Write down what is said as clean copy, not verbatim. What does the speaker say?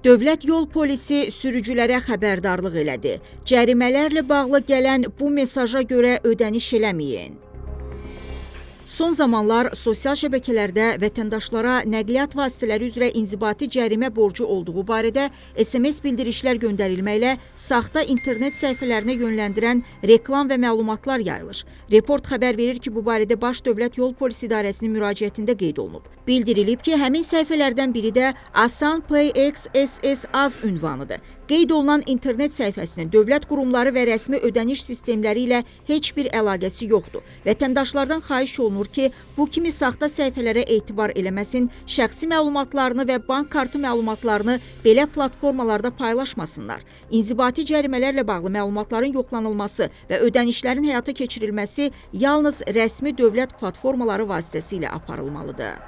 Dövlət Yol Polisi sürücülərə xəbərdarlıq elədi. Cərimələrlə bağlı gələn bu mesaja görə ödəniş eləməyin. Son zamanlar sosial şəbəkələrdə vətəndaşlara nəqliyyat vasitələri üzrə inzibati cərimə borcu olduğu barədə SMS bildirişlər göndərilməklə saxta internet səhifələrinə yönləndirən reklam və məlumatlar yayılır. Report xəbər verir ki, bu barədə Baş Dövlət Yol Polisi İdarəsinin müraciətində qeyd olunub. Bildirilib ki, həmin səhifələrdən biri də Asan Pay XSS Az ünvanıdır. Qeyd olunan internet səhifəsinin dövlət qurumları və rəsmi ödəniş sistemləri ilə heç bir əlaqəsi yoxdur. Vətəndaşlardan xahiş olunur ki, bu kimi saxta səhifələrə etibar eləməsin, şəxsi məlumatlarını və bank kartı məlumatlarını belə platformalarda paylaşmasınlar. İnzibati cərimələrlə bağlı məlumatların yoxlanılması və ödənişlərin həyata keçirilməsi yalnız rəsmi dövlət platformaları vasitəsilə aparılmalıdır.